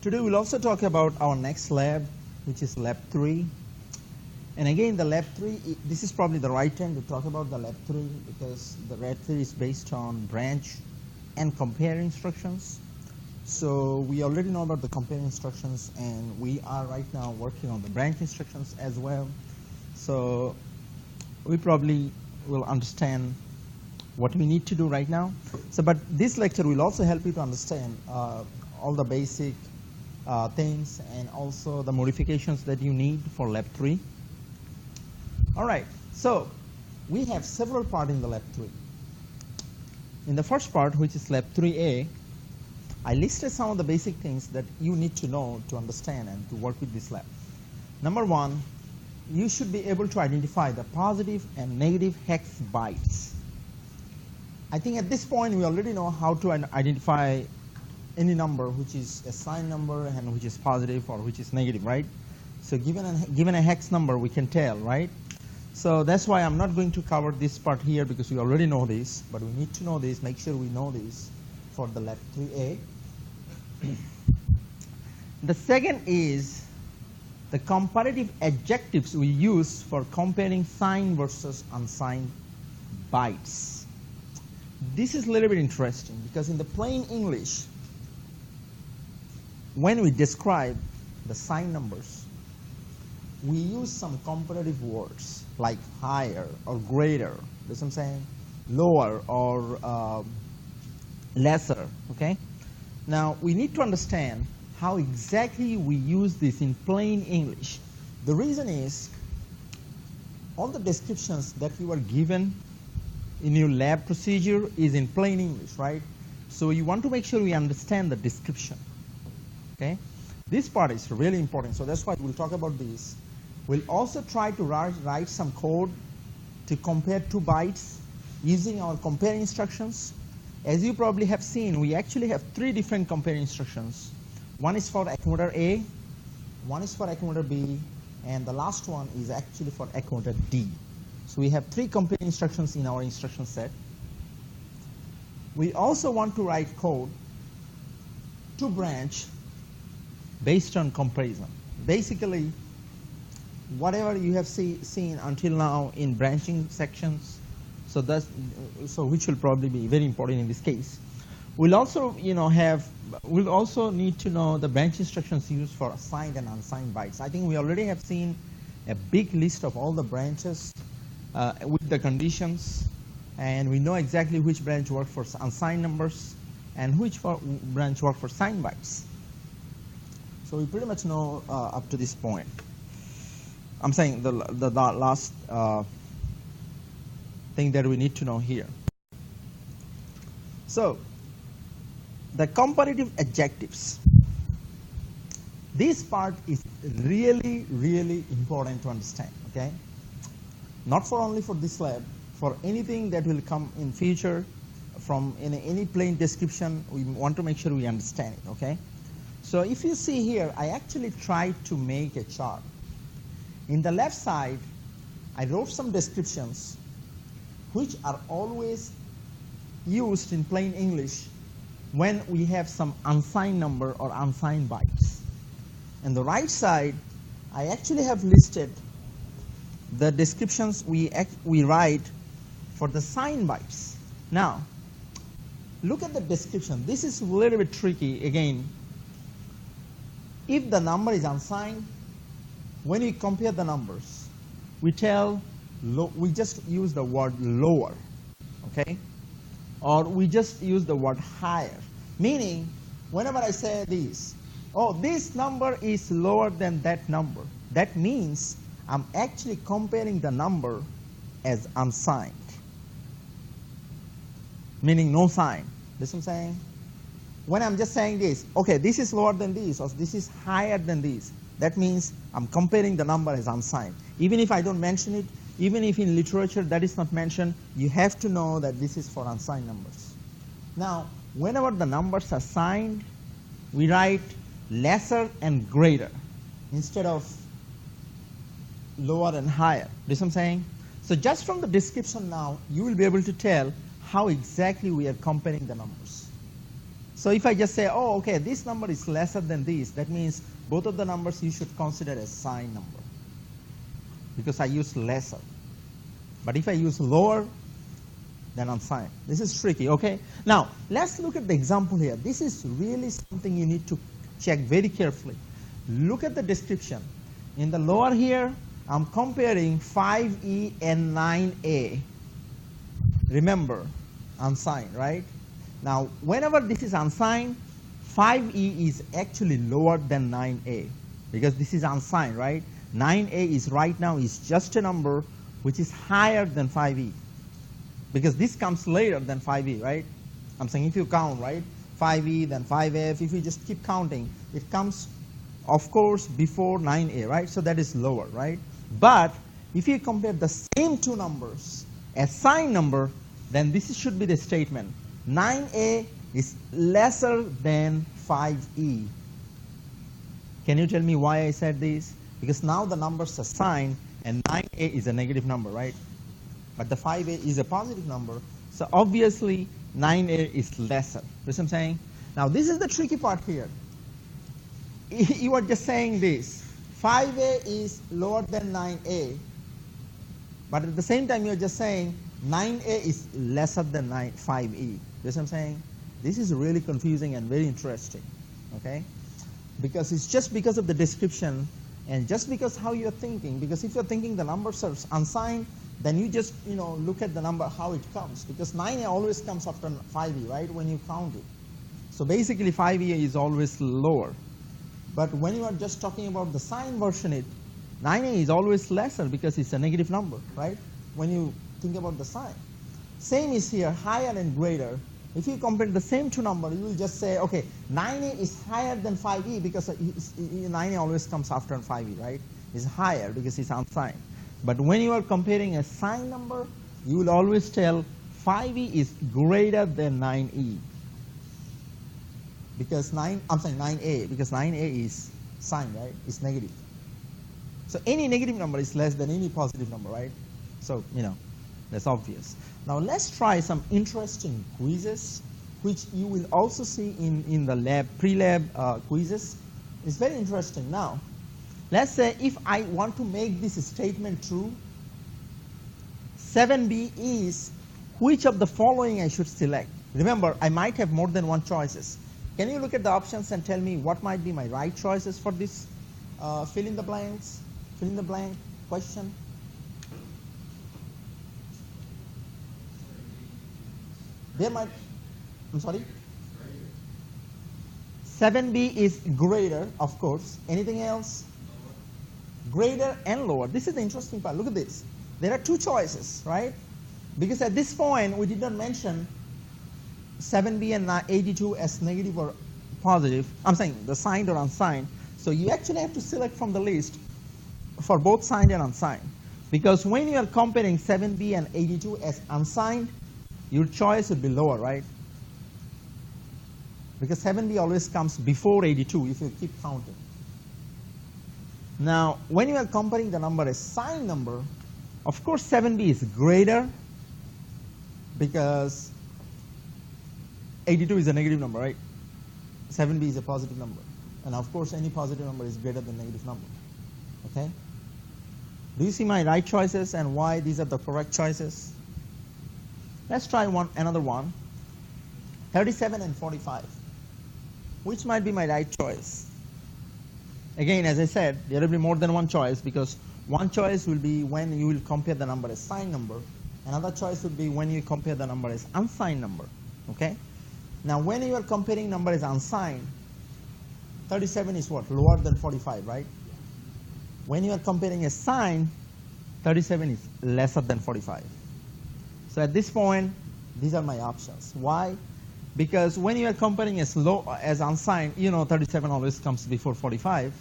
Today we'll also talk about our next lab, which is Lab 3. And again, the Lab 3, this is probably the right time to talk about the Lab 3 because the Lab 3 is based on branch and compare instructions. So we already know about the compare instructions, and we are right now working on the branch instructions as well. So we probably will understand what we need to do right now. So, but this lecture will also help you to understand all the basic things and also the modifications that you need for Lab 3. All right, so we have several parts in the Lab 3. In the first part, which is Lab 3A, I listed some of the basic things that you need to know to understand and to work with this lab. Number one, you should be able to identify the positive and negative hex bytes. I think at this point we already know how to identify any number which is a signed number and which is positive or which is negative, right? So given a hex number, we can tell, right? So that's why I'm not going to cover this part here because we already know this, but we need to know this, make sure we know this for the Lab 3A. The second is the comparative adjectives we use for comparing signed versus unsigned bytes. This is a little bit interesting because in the plain English, when we describe the signed numbers, we use some comparative words like higher or greater, that's what I'm saying, lower or lesser, okay? Now, we need to understand how exactly we use this in plain English. The reason is all the descriptions that you are given in your lab procedure is in plain English, right? So you want to make sure we understand the description, okay? This part is really important, so that's why we'll talk about this. We'll also try to write some code to compare two bytes using our compare instructions. As you probably have seen, we actually have 3 different compare instructions. One is for accumulator A, one is for accumulator B, and the last one is actually for accumulator D. So we have 3 compare instructions in our instruction set. We also want to write code to branch based on comparison. Basically, whatever you have seen until now in branching sections, so which will probably be very important in this case. We'll also, we'll also need to know the branch instructions used for assigned and unsigned bytes. I think we already have seen a big list of all the branches with the conditions, and we know exactly which branch works for unsigned numbers and which branch works for signed bytes. So we pretty much know up to this point. I'm saying the last thing that we need to know here. So the comparative adjectives. This part is really, really important to understand, okay? Not for only for this lab, for anything that will come in future from any plain description, we want to make sure we understand it, okay? So if you see here, I actually tried to make a chart. In the left side, I wrote some descriptions which are always used in plain English when we have some unsigned number or unsigned bytes. On the right side, I actually have listed the descriptions we write for the signed bytes. Now, look at the description. This is a little bit tricky. Again, if the number is unsigned, when we compare the numbers, we just use the word lower, okay? Or we just use the word higher. Meaning, whenever I say this, oh, this number is lower than that number, that means I'm actually comparing the number as unsigned, meaning no sign. That's what I'm saying? When I'm just saying this, okay, this is lower than this, or this is higher than this, that means I'm comparing the number as unsigned. Even if I don't mention it, even if in literature that is not mentioned, you have to know that this is for unsigned numbers. Now, whenever the numbers are signed, we write lesser and greater instead of lower and higher. You see what I'm saying? So just from the description now, you will be able to tell how exactly we are comparing the numbers. So if I just say, oh, okay, this number is lesser than this, that means both of the numbers you should consider as sign number because I use lesser. But if I use lower, then unsigned. This is tricky, okay? Now, let's look at the example here. This is really something you need to check very carefully. Look at the description. In the lower here, I'm comparing 5E and 9A. Remember, unsigned, right? Now, whenever this is unsigned, 5E is actually lower than 9A because this is unsigned, right? 9A is right now is just a number which is higher than 5E because this comes later than 5E, right? I'm saying if you count, right? 5E, then 5F, if you just keep counting, it comes, of course, before 9A, right? So that is lower, right? But if you compare the same two numbers as sign number, then this should be the statement. 9A is lesser than 5E. Can you tell me why I said this? Because now the numbers are signed and 9A is a negative number, right? But the 5A is a positive number. So obviously 9A is lesser. You see what I'm saying? Now this is the tricky part here. You are just saying this. 5A is lower than 9A. But at the same time you're just saying 9A is lesser than 5E. You see what I'm saying? This is really confusing and very interesting. Okay? Because it's just because of the description and just because how you're thinking. Because if you're thinking the numbers are unsigned, then you just look at the number how it comes. Because 9A always comes after 5E, right? When you count it. So basically 5E is always lower. But when you are just talking about the sign version, 9A is always lesser because it's a negative number, right? When you think about the sign. Same is here, higher and greater. If you compare the same two numbers, you will just say, okay, 9A is higher than 5E because 9A always comes after 5E, right? It's higher because it's unsigned. But when you are comparing a sign number, you will always tell 5E is greater than 9E. Because 9A, because 9A is sign, right? It's negative. So any negative number is less than any positive number, right? So, that's obvious. Now let's try some interesting quizzes, which you will also see in the lab, pre-lab quizzes. It's very interesting. Now, let's say if I want to make this statement true, 7B is which of the following I should select. Remember, I might have more than one choices. Can you look at the options and tell me what might be my right choices for this fill in the blank question? There might, I'm sorry? 7B is greater, of course. Anything else? Greater and lower. This is the interesting part. Look at this. There are two choices, right? Because at this point, we did not mention 7B and 82 as negative or positive. I'm saying the signed or unsigned. So you actually have to select from the list for both signed and unsigned. Because when you are comparing 7B and 82 as unsigned, your choice would be lower, right? Because 7B always comes before 82 if you keep counting. Now, when you are comparing the number as signed number, of course 7B is greater because 82 is a negative number, right? 7B is a positive number. And of course any positive number is greater than negative number. Okay? Do you see my right choices and why these are the correct choices? Let's try another one. 37 and 45. Which might be my right choice? Again, as I said, there will be more than one choice because one choice will be when you will compare the number as signed number. Another choice would be when you compare the number as unsigned number. Okay? Now, when you are comparing number as unsigned, 37 is what? Lower than 45, right? When you are comparing as signed, 37 is lesser than 45. So at this point, these are my options. Why? Because when you are comparing as unsigned, 37 always comes before 45.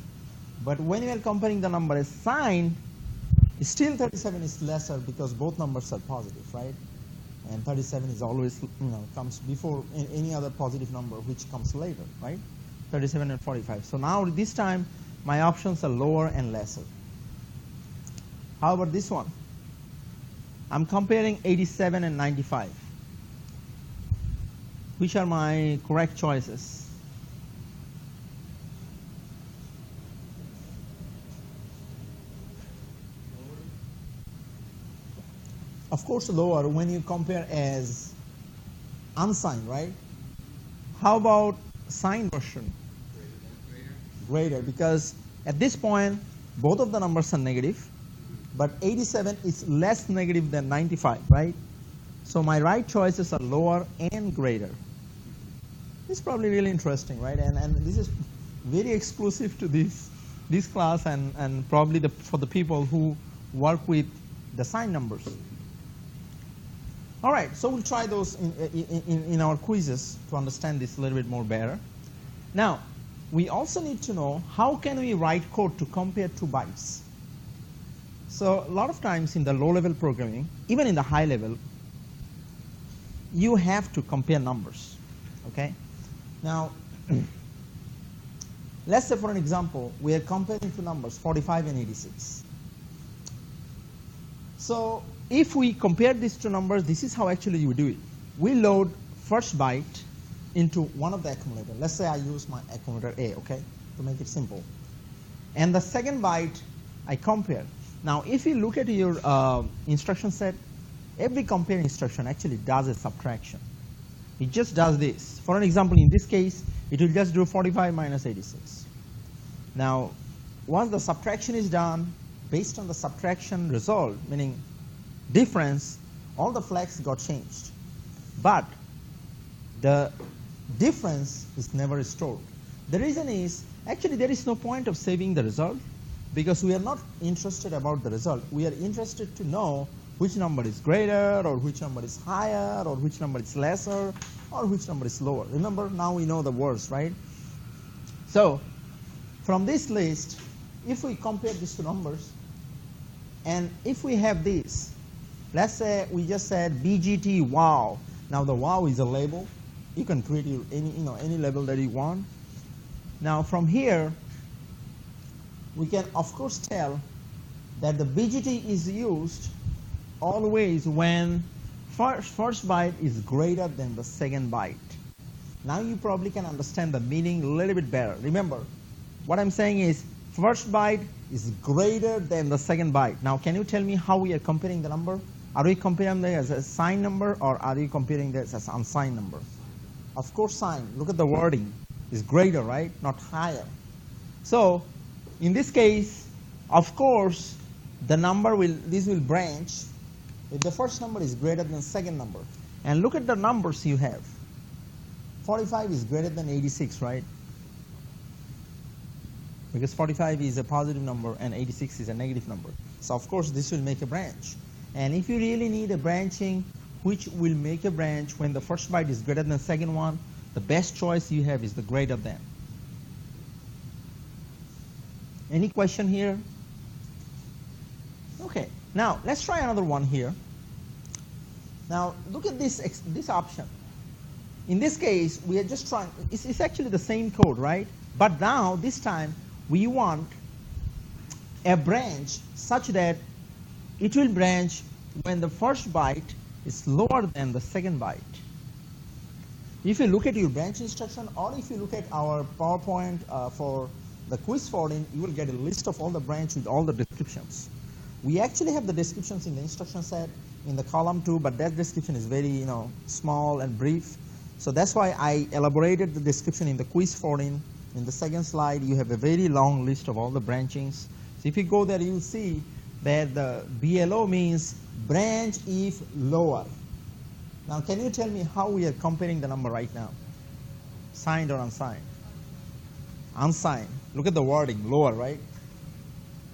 But when you are comparing the number as signed, still 37 is lesser because both numbers are positive, right? And 37 is always, comes before any other positive number, which comes later, right? 37 and 45. So now this time, my options are lower and lesser. How about this one? I'm comparing 87 and 95. Which are my correct choices? Of course, lower when you compare as unsigned, right? How about signed version? Greater, because at this point, both of the numbers are negative, but 87 is less negative than 95, right? So my right choices are lower and greater. This is probably really interesting, right? And this is very exclusive to this class and probably for the people who work with the signed numbers. All right, so we'll try those in our quizzes to understand this a little bit more better. Now, we also need to know how can we write code to compare two bytes. So a lot of times in the low-level programming, even in the high level, you have to compare numbers, okay? Now, let's say for an example, we are comparing two numbers, 45 and 86. So if we compare these two numbers, this is how actually you do it. We load first byte into one of the accumulator. Let's say I use my accumulator A, okay, to make it simple. And the second byte, I compare. Now, if you look at your instruction set, every compare instruction actually does a subtraction. It just does this. For an example, in this case, it will just do 45 minus 86. Now, once the subtraction is done, based on the subtraction result, meaning difference, all the flags got changed. But the difference is never stored. The reason is, actually there is no point of saving the result because we are not interested about the result. We are interested to know which number is greater or which number is higher or which number is lesser or which number is lower. Remember, now we know the words, right? So from this list, if we compare these two numbers and if we have this, let's say we just said BGT wow. Now the wow is a label. You can create any label that you want. Now from here, we can of course tell that the BGT is used always when first byte is greater than the second byte. Now you probably can understand the meaning a little bit better. Remember, what I'm saying is first byte is greater than the second byte. Now can you tell me how we are comparing the number? Are we comparing this as a signed number or are we comparing this as unsigned number? Of course signed. Look at the wording. It's greater, right? Not higher. So in this case, of course, the number this will branch if the first number is greater than the second number. And look at the numbers you have. 45 is greater than 86, right? Because 45 is a positive number and 86 is a negative number. So of course this will make a branch. And if you really need a branching which will make a branch when the first byte is greater than the second one, the best choice you have is the greater than. Any question here? Okay, now let's try another one here. Now look at this option. In this case, we are just trying, it's actually the same code, right? But now, this time, we want a branch such that it will branch when the first byte is lower than the second byte. If you look at your branch instruction or if you look at our PowerPoint for the quiz forwarding, you will get a list of all the branch with all the descriptions. We actually have the descriptions in the instruction set in the column too, but that description is very small and brief. So that's why I elaborated the description in the quiz forwarding. In the second slide, you have a very long list of all the branchings. So if you go there, you'll see that the BLO means branch if lower. Now, can you tell me how we are comparing the number right now? Signed or unsigned? Unsigned. Look at the wording, lower, right?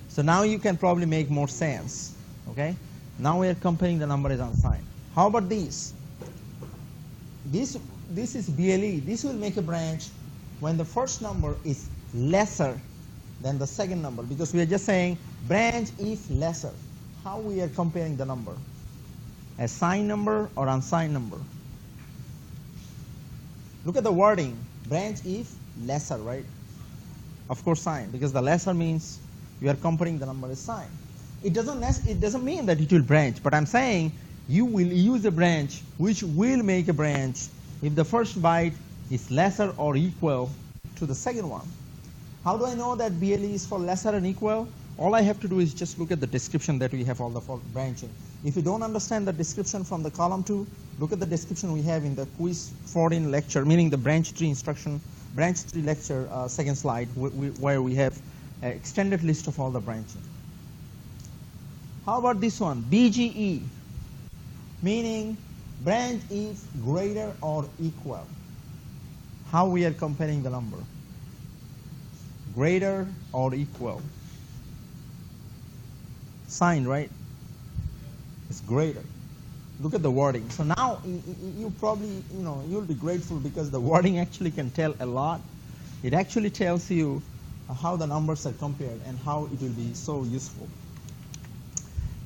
So now you can probably make more sense, okay? Now we are comparing the number as unsigned. How about these? This is BLE. This will make a branch when the first number is lesser than the second number, because we are just saying branch if lesser. How we are comparing the number? A signed number or unsigned number? Look at the wording, branch if lesser, right? Of course signed, because the lesser means you are comparing the number as signed. It doesn't mean that it will branch, but I'm saying you will use a branch which will make a branch if the first byte is lesser or equal to the second one. How do I know that BLE is for lesser and equal? All I have to do is just look at the description that we have all the branching. If you don't understand the description from the column 2, look at the description we have in the quiz 14 lecture, meaning the branch tree instruction, branch tree lecture, second slide, where we have an extended list of all the branching. How about this one? BGE, meaning branch is greater or equal. How we are comparing the number? Greater or equal. Sign, right? It's greater. Look at the wording. So now you probably, you'll be grateful because the wording actually can tell a lot. It actually tells you how the numbers are compared and how it will be so useful.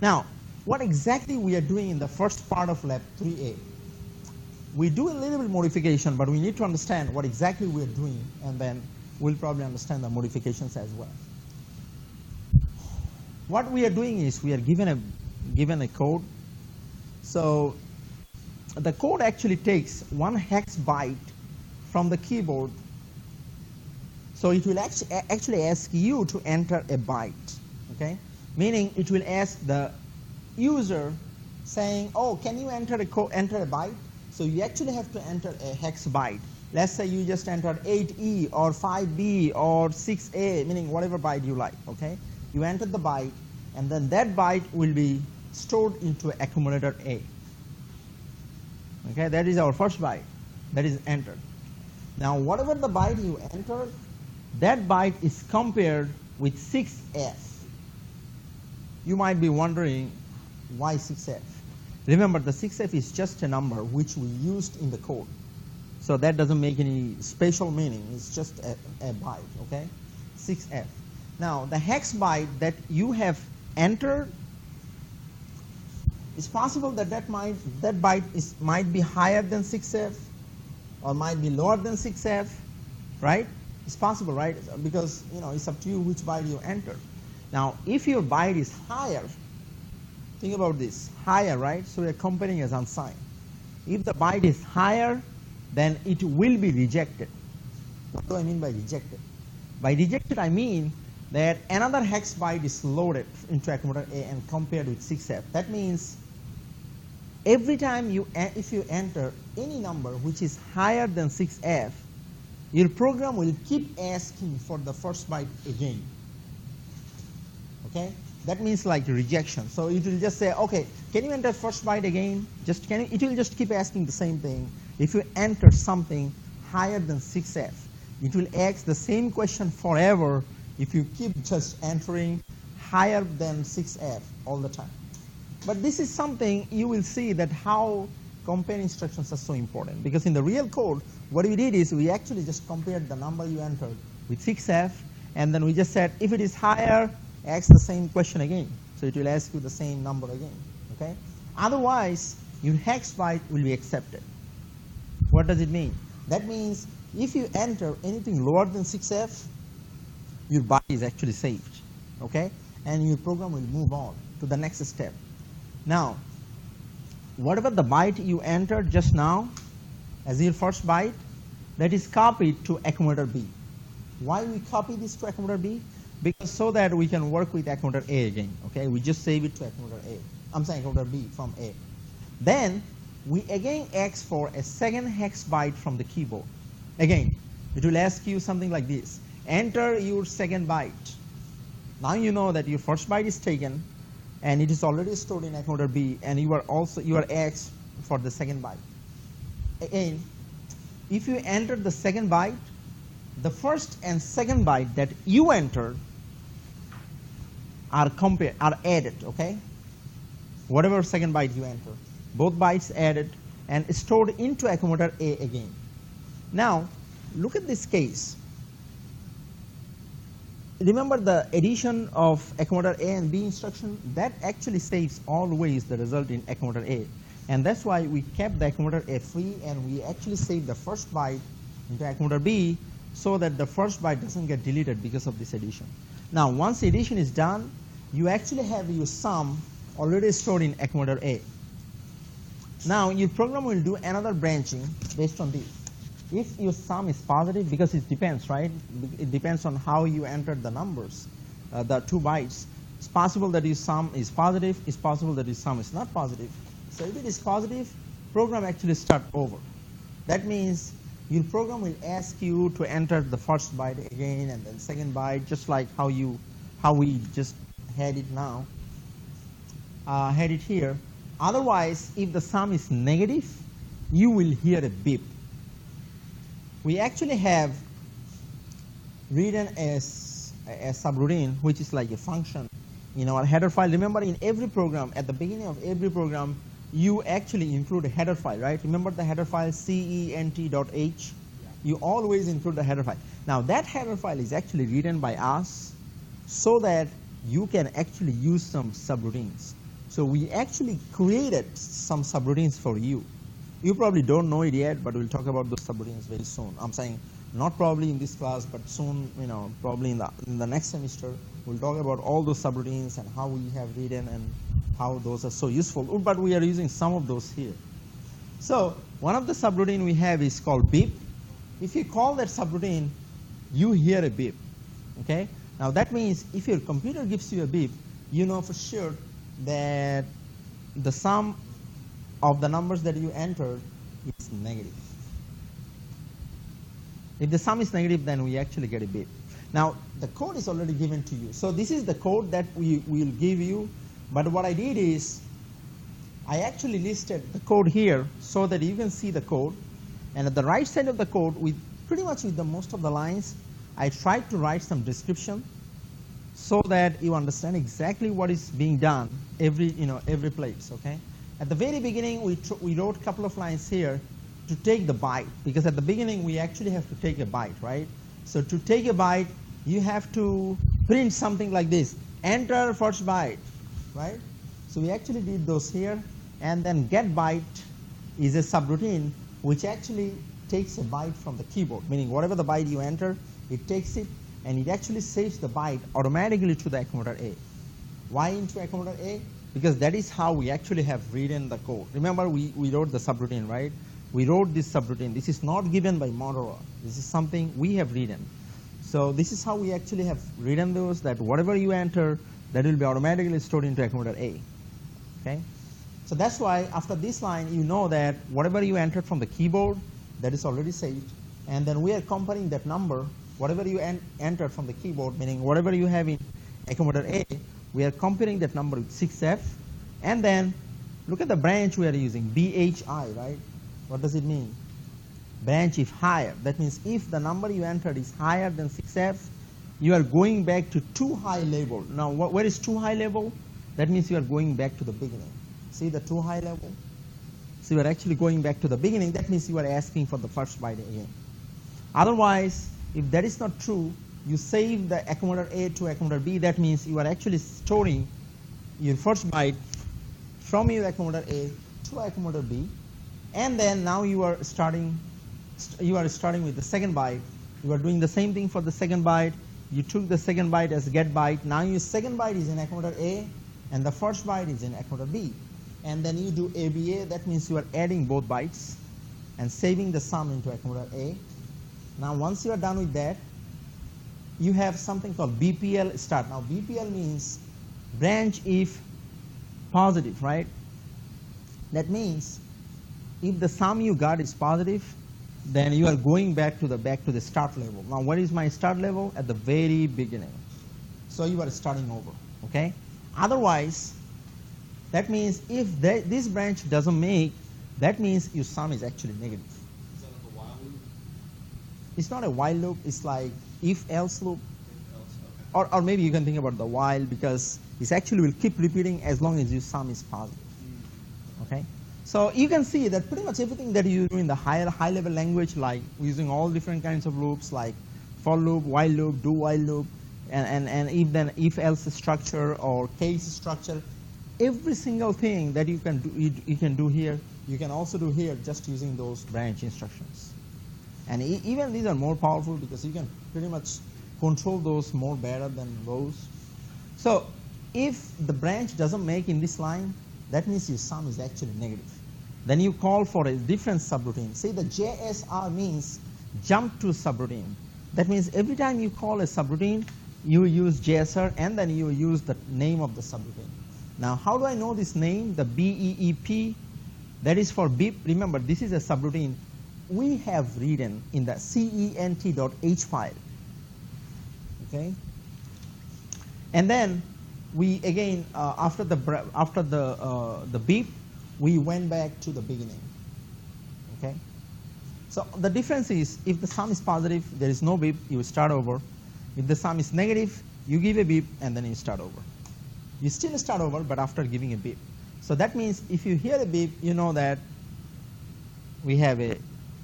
Now, what exactly we are doing in the first part of Lab 3A? We do a little bit modification, but we need to understand what exactly we are doing, and then we'll probably understand the modifications as well. What we are doing is we are given a code. So the code actually takes 1 hex byte from the keyboard. So it will actually ask you to enter a byte, okay? Meaning it will ask the user saying, oh, can you enter a byte? So you actually have to enter a hex byte. Let's say you just entered 8E or 5B or 6A, meaning whatever byte you like, okay? You entered the byte, and then that byte will be stored into accumulator A. Okay, that is our first byte that is entered. Now, whatever the byte you entered, that byte is compared with 6F. You might be wondering, why 6F? Remember, the 6F is just a number which we used in the code. So that doesn't make any special meaning. It's just a byte, okay? 6F. Now, the hex byte that you have entered, it's possible that that byte might be higher than 6F or might be lower than 6F, right? It's possible, right? Because, it's up to you which byte you enter. Now, if your byte is higher, think about this, higher, right? So we are comparing as unsigned. If the byte is higher, then it will be rejected. What do I mean by rejected? By rejected, I mean that another hex byte is loaded into accumulator A and compared with 6F. That means every time if you enter any number which is higher than 6F, your program will keep asking for the first byte again. Okay? That means like rejection. So it will just say, okay, can you enter first byte again? It will just keep asking the same thing. If you enter something higher than 6F, it will ask the same question forever if you keep just entering higher than 6F all the time. But this is something you will see that how compare instructions are so important, because in the real code, what we did is we actually just compared the number you entered with 6F, and then we just said if it is higher, ask the same question again. So it will ask you the same number again, okay? Otherwise, your hex byte will be accepted. What does it mean? That means if you enter anything lower than 6F, your byte is actually saved, okay? And your program will move on to the next step. Now, whatever the byte you entered just now as your first byte, that is copied to accumulator B. Why we copy this to accumulator B? Because so that we can work with accumulator A again, okay? We just save it to accumulator A. I'm saying accumulator B from A. Then we again ask for a second hex byte from the keyboard. Again, it will ask you something like this. Enter your second byte. Now you know that your first byte is taken and it is already stored in accumulator B, and you are asked for the second byte. Again, if you enter the second byte, the first and second byte that you entered are added, okay? Whatever second byte you enter, both bytes added and stored into accumulator A again. Now, look at this case. Remember the addition of accumulator A and B instruction? That actually saves always the result in accumulator A. And that's why we kept the accumulator A free, and we actually saved the first byte into accumulator B so that the first byte doesn't get deleted because of this addition. Now, once the addition is done, you actually have your sum already stored in accumulator A. Now your program will do another branching based on this. If your sum is positive, because it depends, right? It depends on how you entered the numbers, the 2 bytes. It's possible that your sum is positive. It's possible that your sum is not positive. So if it is positive, program actually start over. That means your program will ask you to enter the first byte again and then second byte, just like how we just had it now, had it here. Otherwise, if the sum is negative, you will hear a beep. We actually have written a subroutine, which is like a function in our header file. Remember, in every program, at the beginning of every program, you actually include a header file, right? Remember the header file cent.h? You always include the header file. Now that header file is actually written by us so that you can actually use some subroutines. So we actually created some subroutines for you. You probably don't know it yet, but we'll talk about those subroutines very soon. I'm saying not probably in this class, but soon, probably in the next semester, we'll talk about all those subroutines and how we have written and how those are so useful. But we are using some of those here. So one of the subroutine we have is called beep. If you call that subroutine, you hear a beep. Okay? Now that means if your computer gives you a beep, you know for sure that the sum of the numbers that you entered is negative. If the sum is negative, then we actually get a beep. Now the code is already given to you. So this is the code that we will give you. But what I did is I actually listed the code here so that you can see the code. And at the right side of the code, with pretty much with the most of the lines, I tried to write some description so that you understand exactly what is being done every place. Okay. At the very beginning, we wrote a couple of lines here to take the byte, because at the beginning we actually have to take a byte, right? So to take a byte, you have to print something like this: enter first byte, right? So we actually did those here, and then get byte is a subroutine which actually takes a byte from the keyboard, meaning whatever the byte you enter, it takes it and it actually saves the byte automatically to the accumulator A. Why into accumulator A? Because that is how we actually have written the code. Remember, we wrote the subroutine, right? We wrote this subroutine. This is not given by Motorola. This is something we have written. So this is how we actually have written those, that whatever you enter, that will be automatically stored into accumulator A. Okay? So that's why after this line, you know that whatever you entered from the keyboard, that is already saved. And then we are comparing that number, whatever you entered from the keyboard, meaning whatever you have in accumulator A, we are comparing that number with 6F. And then look at the branch we are using, BHI, right? What does it mean? Branch if higher. That means if the number you entered is higher than 6F, you are going back to too high level. Now, where is too high level? That means you are going back to the beginning. See the too high level? So you are actually going back to the beginning. That means you are asking for the first byte again. Otherwise, if that is not true, you save the accumulator A to accumulator B. That means you are actually storing your first byte from your accumulator A to accumulator B, and then now you are starting with the second byte. You are doing the same thing for the second byte. You took the second byte as get byte. Now your second byte is in accumulator A, and the first byte is in accumulator B. And then you do ABA. That means you are adding both bytes and saving the sum into accumulator A. Now once you are done with that, you have something called BPL start. Now BPL means branch if positive, right? That means if the sum you got is positive, then you are going back to the start level. Now what is my start level? At the very beginning. So you are starting over, okay? Otherwise, that means if this branch doesn't make, that means your sum is actually negative. Is that like a while loop? It's not a while loop, it's like if-else loop. If else, okay. Or maybe you can think about the while, because it actually will keep repeating as long as your sum is positive. Okay? So you can see that pretty much everything that you do in the high-level language, like using all different kinds of loops, like for loop, while loop, do while loop, and if-else structure or case structure, every single thing that you can do here, you can also do here just using those branch instructions. And even these are more powerful because you can pretty much control those more better than those. So if the branch doesn't make in this line, that means your sum is actually negative. then you call for a different subroutine. See, the JSR means jump to subroutine. That means every time you call a subroutine, you use JSR and then you use the name of the subroutine. Now, how do I know this name? The BEEP, that is for beep. Remember, this is a subroutine we have written in the cent.h file. Okay, and then we again after the beep, we went back to the beginning. Okay, so the difference is if the sum is positive, there is no beep, you start over. If the sum is negative, you give a beep and then you start over. You still start over, but after giving a beep. So that means if you hear a beep, you know that we have a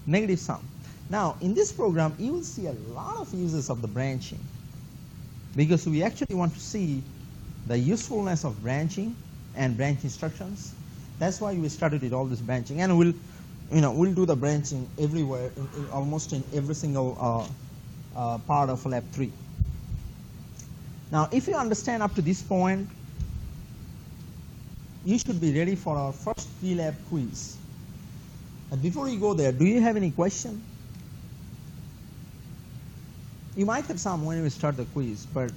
negative sum. Now, in this program, you will see a lot of uses of the branching, because we actually want to see the usefulness of branching and branch instructions. That's why we started with all this branching, and we'll do the branching everywhere, almost in every single part of lab 3. Now, if you understand up to this point, you should be ready for our first pre-lab quiz. And before you go there, do you have any question? You might have some when we start the quiz, but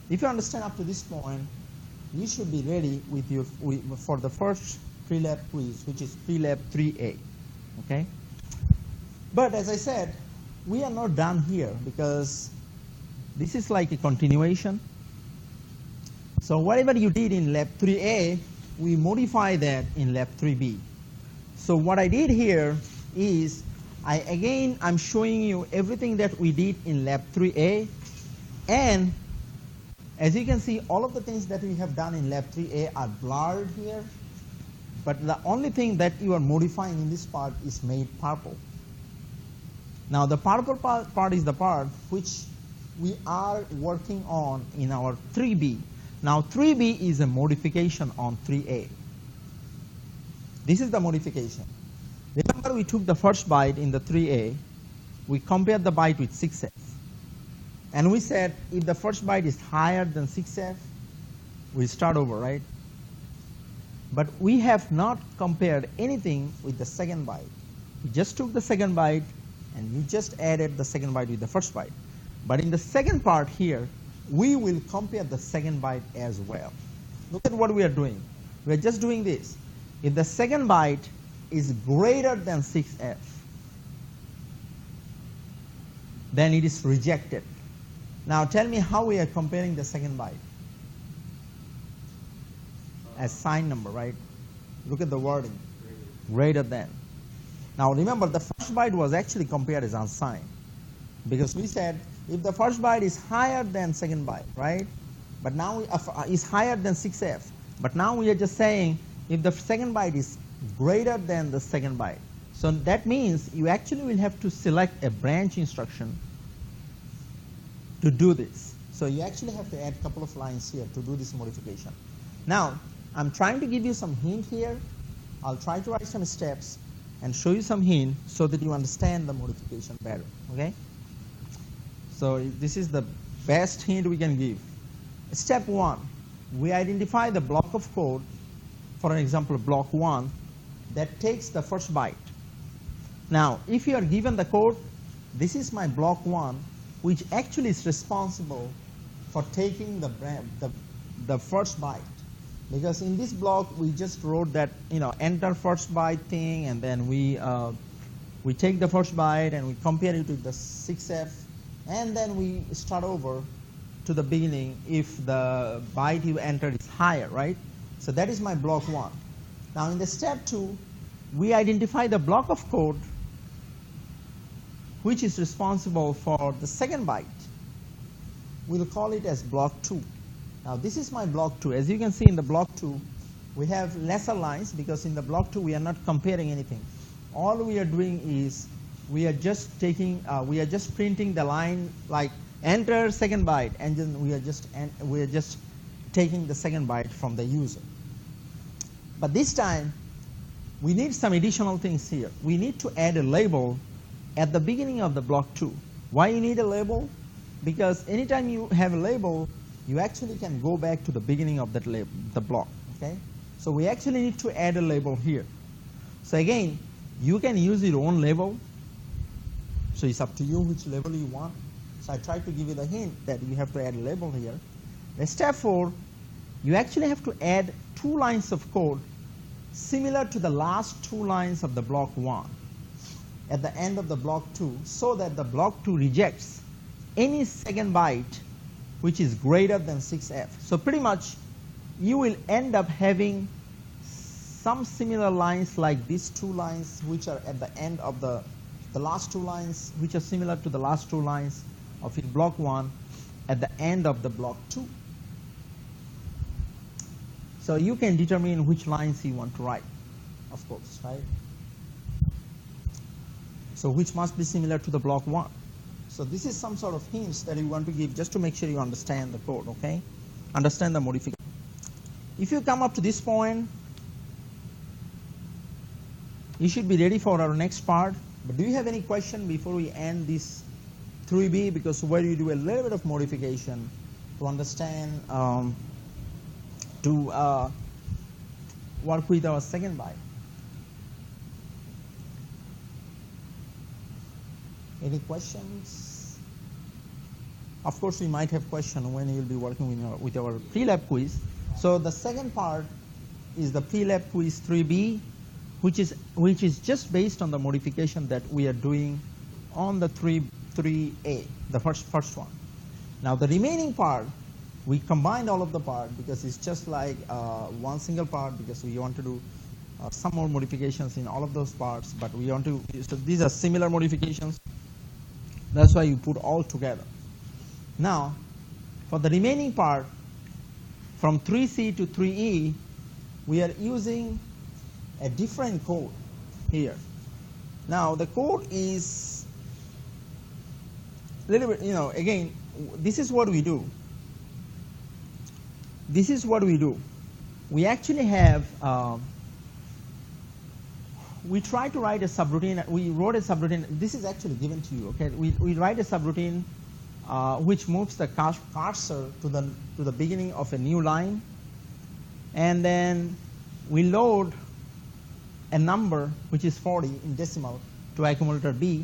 if you understand up to this point, you should be ready for the first pre-lab quiz, which is pre-lab 3A. Okay? But as I said, we are not done here, because this is like a continuation. So whatever you did in lab 3A, we modify that in lab 3B. So what I did here is, I'm showing you everything that we did in lab 3A, and as you can see, all of the things that we have done in lab 3A are blurred here, but the only thing that you are modifying in this part is made purple. Now the purple part is the part which we are working on in our 3B. Now 3B is a modification on 3A. This is the modification. Remember, we took the first byte in the 3A, we compared the byte with 6F, and we said if the first byte is higher than 6F, we start over, right? But we have not compared anything with the second byte. We just took the second byte and we just added the second byte with the first byte. But in the second part here, we will compare the second byte as well. Look at what we are doing. We are just doing this. If the second byte is greater than 6F, then it is rejected. Now tell me how we are comparing the second byte. As sign number, right? Look at the wording. Greater than. Now remember, the first byte was actually compared as unsigned, because we said if the first byte is higher than second byte, right? But now is higher than 6F. But now we are just saying if the second byte is greater than the second byte. So that means you actually will have to select a branch instruction to do this. So you actually have to add a couple of lines here to do this modification. Now, I'm trying to give you some hint here. I'll try to write some steps and show you some hint so that you understand the modification better, okay? So this is the best hint we can give. Step 1, we identify the block of code, for an example, block 1, that takes the first byte. Now, if you are given the code, this is my block 1, which actually is responsible for taking the first byte. Because in this block, we just wrote that, enter first byte thing, and then we take the first byte and we compare it with the 6F, and then we start over to the beginning if the byte you entered is higher, right? So that is my block 1. Now in the step 2, we identify the block of code which is responsible for the second byte. We'll call it as block 2. Now this is my block 2. As you can see in the block 2, we have lesser lines, because in the block 2 we are not comparing anything. All we are doing is we are just printing the line like enter second byte, and then we are just taking the second byte from the user. But this time we need some additional things here. We need to add a label at the beginning of the block 2. Why you need a label? Because anytime you have a label, you actually can go back to the beginning of that label, the block. Okay? So we actually need to add a label here. So again, you can use your own label. So it's up to you which label you want. So I tried to give you the hint that you have to add a label here. The step 4, you actually have to add 2 lines of code similar to the last 2 lines of the block 1 at the end of the block 2, so that the block 2 rejects any second byte which is greater than 6F. So pretty much you will end up having some similar lines like these 2 lines which are at the end of the last 2 lines, which are similar to the last 2 lines of in block 1 at the end of the block 2. So you can determine which lines you want to write, of course, right? So which must be similar to the block 1. So this is some sort of hints that you want to give just to make sure you understand the code, okay? Understand the modification. If you come up to this point, you should be ready for our next part. But do you have any question before we end this 3B? Because where you do a little bit of modification to understand, to work with our second byte. Any questions? Of course, we might have questions when you'll be working with our pre-lab quiz. So the second part is the pre-lab quiz 3B, which is just based on the modification that we are doing on the 3A, the first one. Now the remaining part, we combined all of the part because it's just like one single part, because we want to do some more modifications in all of those parts, but we want to, so these are similar modifications. That's why you put all together. Now, for the remaining part, from 3C to 3E, we are using a different code here. Now, the code is a little bit, again, this is what we do. This is what we do. We actually have, we try to write a subroutine. We wrote a subroutine. This is actually given to you, okay? We write a subroutine which moves the cursor to the beginning of a new line, and then we load a number which is 40 in decimal to accumulator B.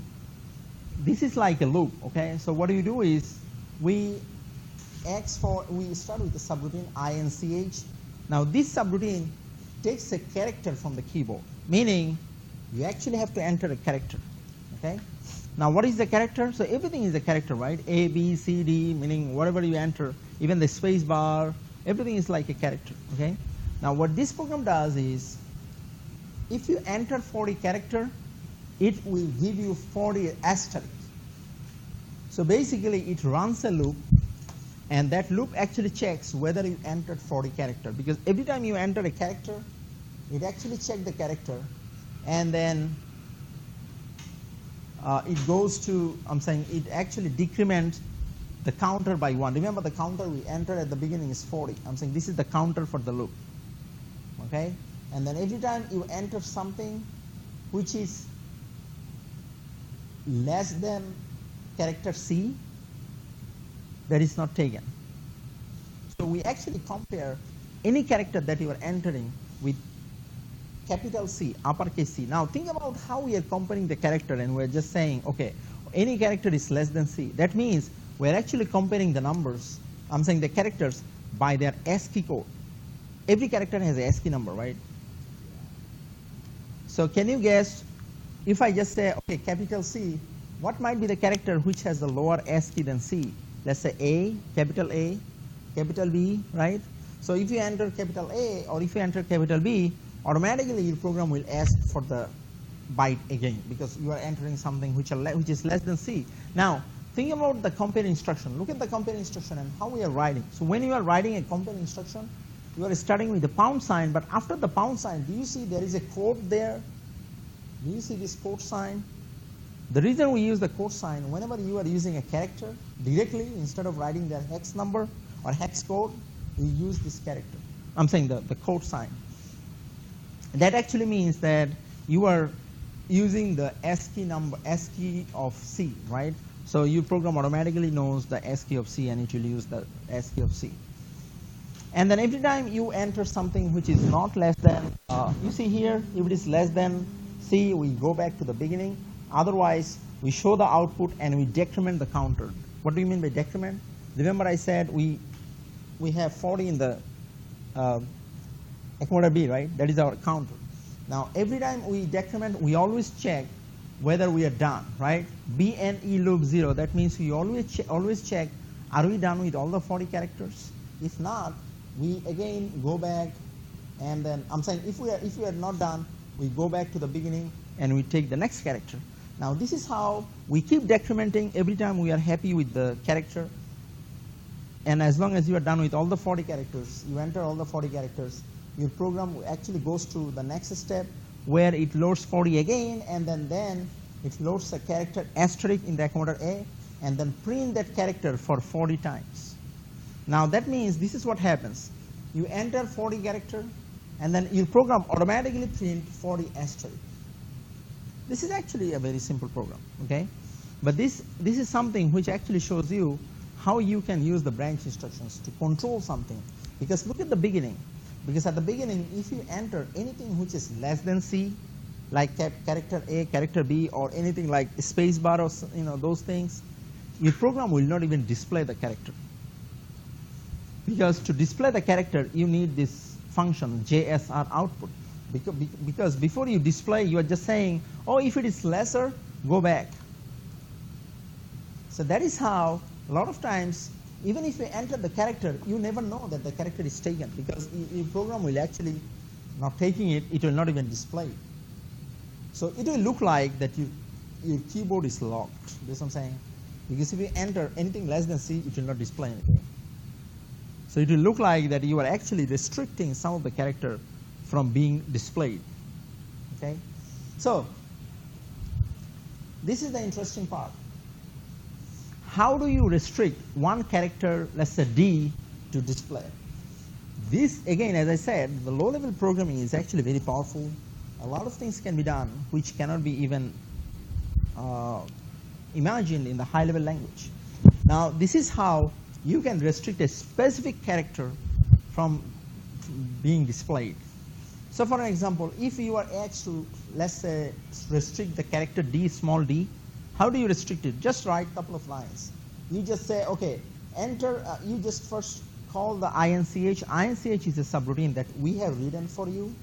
This is like a loop, okay? So what you do is we start with the subroutine INCH. Now this subroutine takes a character from the keyboard, meaning you actually have to enter a character, okay? Now what is the character? So everything is a character, right? A, B, C, D, meaning whatever you enter, even the space bar, everything is like a character, okay? Now what this program does is, if you enter 40 character, it will give you 40 asterisks. So basically it runs a loop, and that loop actually checks whether you entered 40 character, because every time you enter a character, it actually checks the character, and then it goes to, it actually decrements the counter by 1. Remember, the counter we entered at the beginning is 40. I'm saying this is the counter for the loop, okay? And then every time you enter something which is less than character C, that is not taken. So we actually compare any character that you are entering with capital C, uppercase C. Now think about how we are comparing the character, and we're just saying, okay, any character is less than C. That means we're actually comparing the numbers, I'm saying the characters, by their ASCII code. Every character has an ASCII number, right? So can you guess, if I just say, okay, capital C, what might be the character which has the lower ASCII than C? Let's say A, capital B, right? So if you enter capital A or if you enter capital B, automatically your program will ask for the byte again, because you are entering something which is less than C. Now, think about the compare instruction. Look at the compare instruction and how we are writing. So when you are writing a compare instruction, you are starting with the pound sign, but after the pound sign, do you see there is a quote there? Do you see this quote sign? The reason we use the quote sign, whenever you are using a character directly, instead of writing the hex number or hex code, we use this character. I'm saying the quote sign. That actually means that you are using the ASCII number, ASCII of C, right? So your program automatically knows the ASCII of C, and it will use the ASCII of C. And then every time you enter something which is not less than, you see here, if it is less than C, we go back to the beginning. Otherwise, we show the output and we decrement the counter. What do you mean by decrement? Remember I said we have 40 in the accumulator B, right? That is our counter. Now, every time we decrement, we always check whether we are done, right? BNE loop 0, that means we always check, are we done with all the 40 characters? If not, we again go back, and then I'm saying if we are not done, we go back to the beginning and we take the next character. Now this is how we keep decrementing every time we are happy with the character. And as long as you are done with all the 40 characters, you enter all the 40 characters, your program actually goes to the next step where it loads 40 again, and then it loads a character asterisk in the accumulator A, and then print that character for 40 times. Now that means this is what happens. You enter 40 character, and then your program automatically print 40 asterisk. This is actually a very simple program, okay? But this is something which actually shows you how you can use the branch instructions to control something. Because look at the beginning. Because at the beginning, if you enter anything which is less than C, like character A, character B, or anything like space bar or those things, your program will not even display the character. Because to display the character, you need this function JSR output. Because before you display, you are just saying, oh, if it is lesser, go back. So that is how a lot of times, even if you enter the character, you never know that the character is taken, because your program will actually not taking it, it will not even display it. So it will look like that your keyboard is locked. That's what I'm saying. Because if you enter anything less than C, it will not display anything. So it will look like that you are actually restricting some of the character from being displayed. Okay? So this is the interesting part. How do you restrict one character, let's say D, to display? This, again, as I said, the low-level programming is actually very powerful. A lot of things can be done which cannot be even imagined in the high-level language. Now, this is how you can restrict a specific character from being displayed. So, for an example, if you are asked to, let's say, restrict the character D, small d, how do you restrict it? Just write a couple of lines. You just say, okay, enter, you just first call the INCH. INCH is a subroutine that we have written for you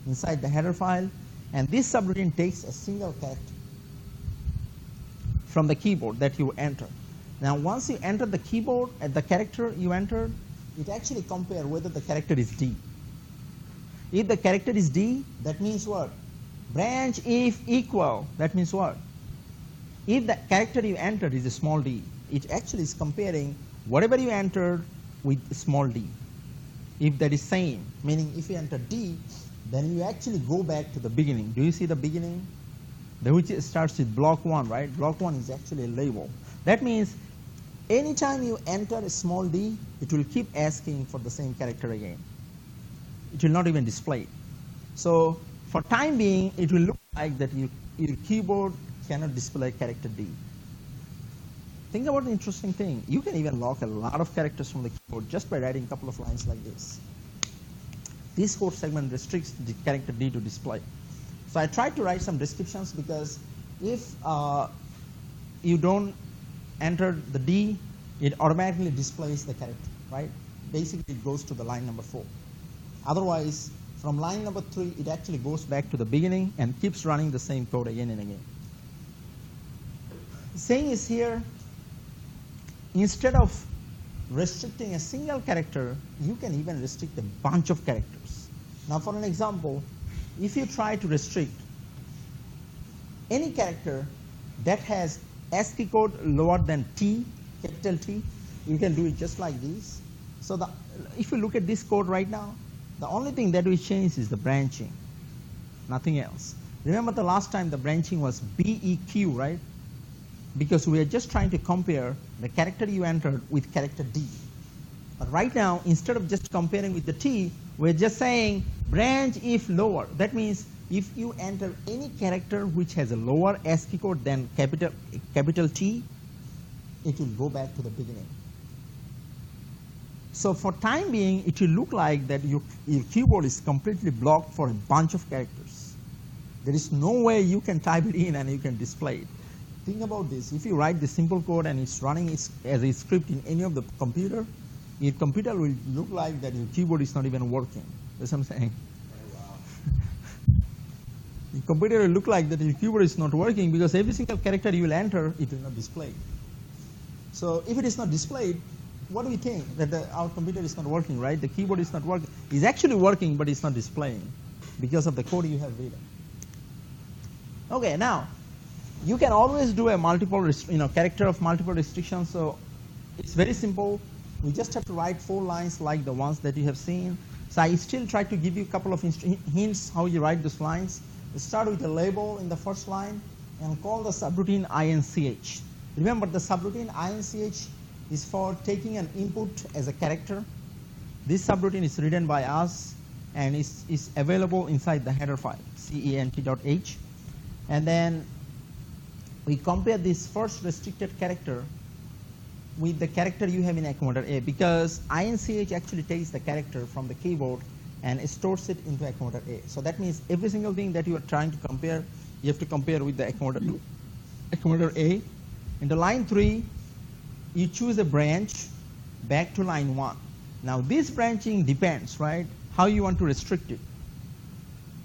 inside the header file, and this subroutine takes a single character from the keyboard that you enter. Now, once you enter the keyboard at the character you entered, it actually compares whether the character is D. If the character is D, that means what? Branch if equal, that means what? If the character you entered is a small d, it actually is comparing whatever you entered with small d. If that is same, meaning if you enter D, then you actually go back to the beginning. Do you see the beginning? Which starts with block 1, right? Block 1 is actually a label. That means anytime you enter a small d, it will keep asking for the same character again. It will not even display it. So for time being, it will look like that your keyboard cannot display character D. Think about an interesting thing. You can even lock a lot of characters from the keyboard just by writing a couple of lines like this. This code segment restricts the character D to display. So I tried to write some descriptions, because if you don't enter the D, it automatically displays the character, right? Basically, it goes to the line number 4. Otherwise, from line number 3, it actually goes back to the beginning and keeps running the same code again and again. The saying is here, instead of restricting a single character, you can even restrict a bunch of characters. Now, for an example, if you try to restrict any character that has ASCII code lower than T, capital T, you can do it just like this. So if you look at this code right now, the only thing that we change is the branching, nothing else. Remember the last time the branching was BEQ, right? Because we are just trying to compare the character you entered with character D. But right now, instead of just comparing with the T, we're just saying branch if lower. That means if you enter any character which has a lower ASCII code than capital T, it will go back to the beginning. So for time being, it will look like that your keyboard is completely blocked for a bunch of characters. There is no way you can type it in and you can display it. Think about this. If you write the simple code and it's running as a script in any of the computer, your computer will look like that your keyboard is not even working. That's what I'm saying. The computer will look like that your keyboard is not working because every single character you will enter, it will not display. So if it is not displayed, what do we think? That our computer is not working, right? The keyboard is not working. It's actually working, but it's not displaying because of the code you have written. Okay, now you can always do a multiple, character of multiple restrictions. So it's very simple. We just have to write 4 lines like the ones that you have seen. So I still try to give you a couple of hints how you write those lines. You start with a label in the first line and call the subroutine INCH. Remember, the subroutine INCH is for taking an input as a character. This subroutine is written by us and is available inside the header file, cent.h. And then we compare this first restricted character with the character you have in accommodator A, because INCH actually takes the character from the keyboard and stores it into accommodator A. So that means every single thing that you are trying to compare, you have to compare with the accommodator A. In the line 3, you choose a branch back to line 1. Now this branching depends, right, how you want to restrict it.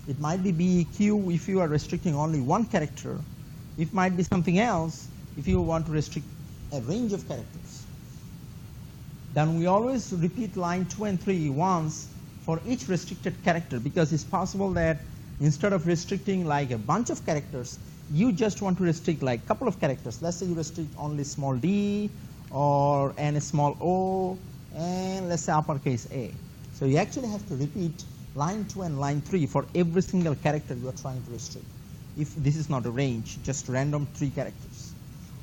It might be BEQ if you are restricting only one character. It might be something else if you want to restrict a range of characters. Then we always repeat line 2 and 3 once for each restricted character, because it's possible that instead of restricting like a bunch of characters, you just want to restrict like a couple of characters. Let's say you restrict only small d and a small o and let's say uppercase A. So you actually have to repeat line 2 and line 3 for every single character you are trying to restrict. If this is not a range, just random 3 characters.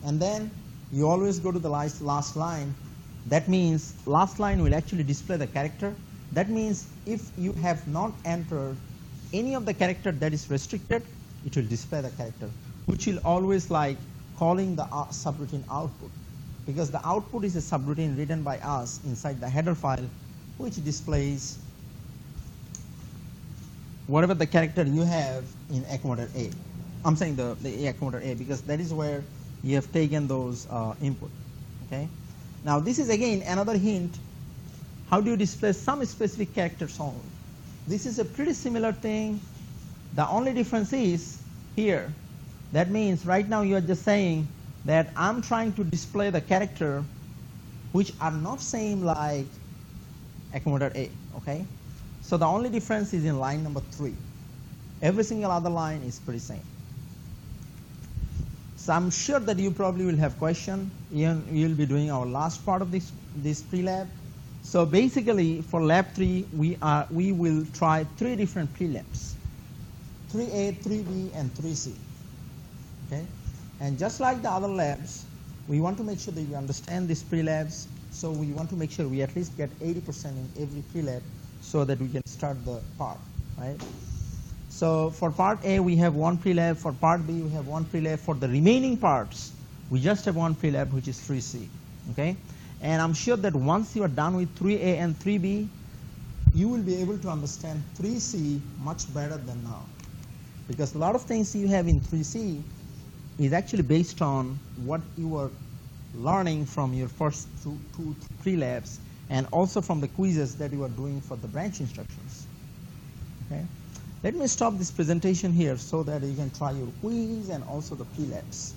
And then you always go to the last line. That means last line will actually display the character. That means if you have not entered any of the character that is restricted, it will display the character, which will always like calling the subroutine output, because the output is a subroutine written by us inside the header file, which displays whatever the character you have in accommodator A. I'm saying the accommodator A because that is where you have taken those input. Okay. Now this is again another hint. How do you display some specific characters only? This is a pretty similar thing. The only difference is here. That means right now you are just saying that I'm trying to display the character which are not same like accommodator A. Okay. So the only difference is in line number 3. Every single other line is pretty same. So I'm sure that you probably will have question. Ian, we will be doing our last part of this pre-lab. So basically for lab 3, we will try 3 different pre-labs. 3A, 3B, and 3C. Okay? And just like the other labs, we want to make sure that you understand these pre-labs. So we want to make sure we at least get 80% in every pre-lab so that we can start the part, right? So for part A, we have 1 pre-lab. For part B, we have 1 pre-lab. For the remaining parts, we just have 1 pre-lab, which is 3C. Okay? And I'm sure that once you are done with 3A and 3B, you will be able to understand 3C much better than now. Because a lot of things you have in 3C is actually based on what you were learning from your first two pre-labs and also from the quizzes that you are doing for the branch instructions. Okay? Let me stop this presentation here so that you can try your quiz and also the pre-labs.